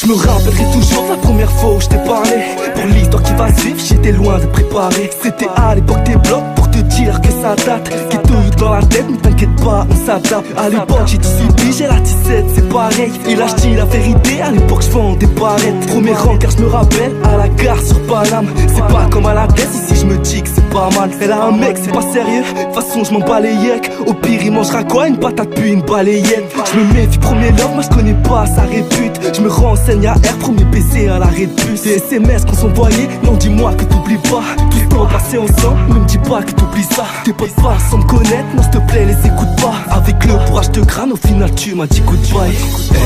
Je me rappellerai toujours la première fois où je t'ai parlé. Pour l'histoire qui va suivre, j'étais loin de préparer. C'était à l'époque des blocs, pour te dire que ça date. Ghetto dans la tête, mais t'inquiète pas, on s'adapte. À l'époque j'ai 18 piges, j'ai la 17, c'est pareil. Et là je dis la vérité, à l'époque je vends des barrettes. Premier rang car je me rappelle, à la gare sur Paname. C'est pas comme à la tête, ici je me dis que c'est pas mal. Elle a un mec, c'est pas sérieux, de toute façon je m'en bats les yeux. Au pire il mangera quoi, une patate puis une balayette. Je me méfie premier love, moi je connais pas sa répute. Je me renseigne à R, premier PC à l'arrêt de bus. Des SMS qu'on s'envoyait, non dis-moi que t'oublies pas. Tout ce temps passé ensemble, ne me dis pas que t'oublies ça. Tes potes pas sans me connaître, non s'il te plaît les écoute pas. Avec le courage de crâne, au final tu m'as dit goodbye.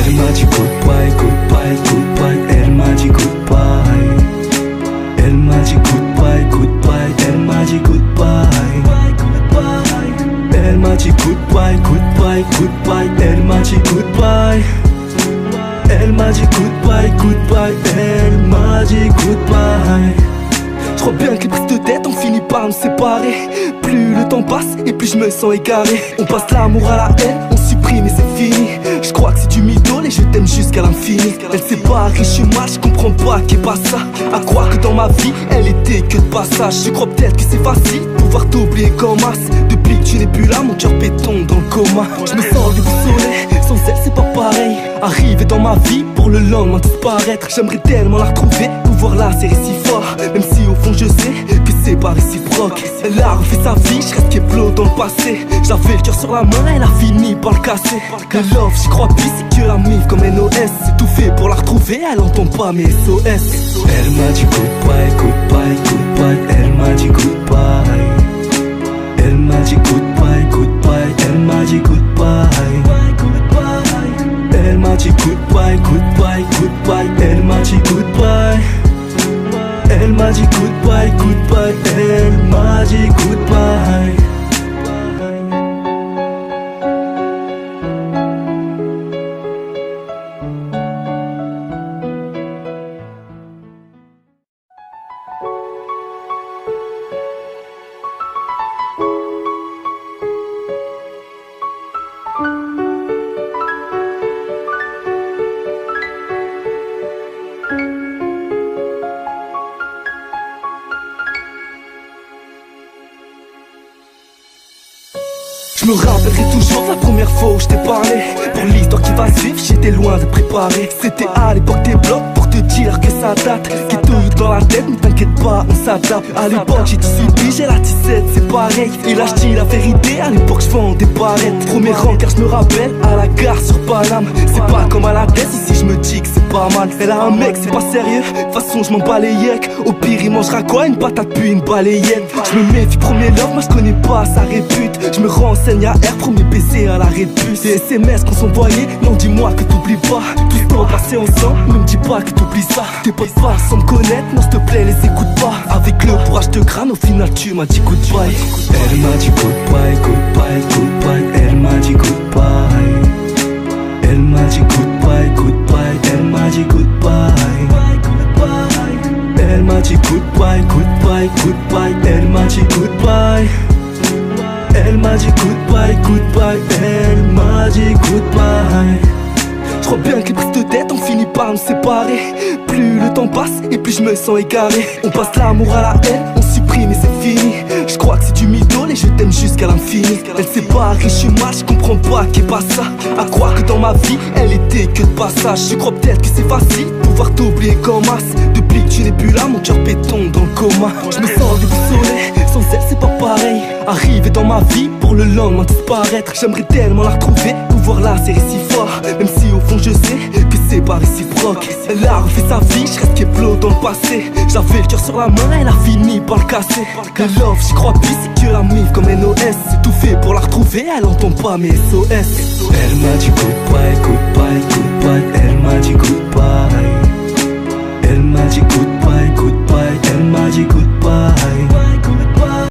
Elle m'a dit goodbye, goodbye, goodbye. Elle m'a dit goodbye. Elle m'a dit goodbye, goodbye. Elle m'a dit goodbye. Elle m'a dit goodbye, goodbye, goodbye. Elle m'a dit goodbye. Elle m'a dit goodbye, goodbye. Elle m'a dit goodbye. Je crois bien que les prises de tête ont fini par nous séparer. Plus le temps passe et plus je me sens égaré. On passe l'amour à la haine, on supprime et c'est fini. Je crois que c'est du mytho et je t'aime jusqu'à l'infini. Elle sait pas riche, je suis mal, je comprends pas qu'est pas ça. À croire que dans ma vie, elle était que de passage. Je crois peut-être que c'est facile, pouvoir t'oublier comme as. Depuis que tu n'es plus là, mon cœur béton dans le coma. Je me sens déboussolé, sans elle c'est pas pareil. Arriver dans ma vie pour le lendemain disparaître. J'aimerais tellement la retrouver, pouvoir la serrer si fort. Même si au fond je sais que c'est pas réciproque. Elle a refait sa vie, je reste qu'éblo dans le passé. J'avais le cœur sur la main, elle a fini par le casser. Le love, j'y crois plus, c'est que la mif comme NOS. C'est tout fait pour la retrouver, elle entend pas mes SOS. Elle m'a dit goodbye, goodbye, goodbye. Elle m'a dit goodbye. Elle m'a dit goodbye, goodbye. Elle m'a dit goodbye. Elle m'a dit goodbye, goodbye, goodbye. Elle m'a dit goodbye. Elle m'a dit goodbye, goodbye. Elle m'a dit goodbye. Je me rappellerai toujours la première fois où je t'ai parlé. Pour l'histoire qui va suivre, j'étais loin de préparer. C'était à l'époque des blocs, pour te dire que ça date. Ghetto dans la tête, mais t'inquiète pas, on s'adapte. À l'époque j'ai 18 piges, j'ai la 17, c'est pareil. Et là je dis la vérité, à l'époque je vends des barrettes. Premier rang car je me rappelle, à la gare sur Paname. C'est pas comme à la tête, ici je me dis que c'est pas mal. Elle a un mec, c'est pas sérieux, de toute façon je m'en bats les yeux. Au pire il mangera quoi, une patate puis une balayette. Je me méfie premier love, moi je connais pas sa répute. Je me renseigne à R, premier PC à l'arrêt de bus. Des SMS qu'on s'envoyait, non dis-moi que t'oublies pas. Tout ce temps passé ensemble, ne me dis pas que t'oublies ça. Tes potes pas sans me connaître, non s'il te plaît les écoute pas. Avec le courage de crâne, au final tu m'as dit goodbye. Elle m'a dit goodbye, goodbye, goodbye. Elle m'a dit goodbye. Elle m'a dit goodbye, goodbye. Elle m'a dit goodbye. Elle m'a dit goodbye, goodbye, goodbye. Elle m'a dit goodbye. Elle m'a dit goodbye, goodbye. Elle m'a dit goodbye. Je crois bien que les prises de tête ont fini par nous séparer. Plus le temps passe et plus je me sens égaré. On passe l'amour à la haine, on supprime et c'est fini. Je crois que c'est du mytho et je t'aime jusqu'à l'infini. Elle sait pas riche, je suis mal, je comprends pas qu'est pas ça. À croire que dans ma vie, elle était que de passage. Je crois peut-être que c'est facile, pouvoir t'oublier comme as. Depuis que tu n'es plus là, mon cœur béton dans le coma. Je me sens déboussolé, sans elle c'est pas pareil. Arriver dans ma vie pour le lendemain disparaître. J'aimerais tellement la retrouver, pouvoir la serrer si fort. Même si au fond je sais que c'est pas réciproque. Elle a refait sa vie, je reste qu'éblo dans le passé. J'avais le cœur sur la main, elle a fini par le casser. Le love, j'y crois plus, c'est que la mif comme NOS. C'est tout fait pour la retrouver, elle entend pas mes SOS. Elle m'a dit goodbye, goodbye, goodbye. Elle m'a dit goodbye. Elle m'a dit goodbye.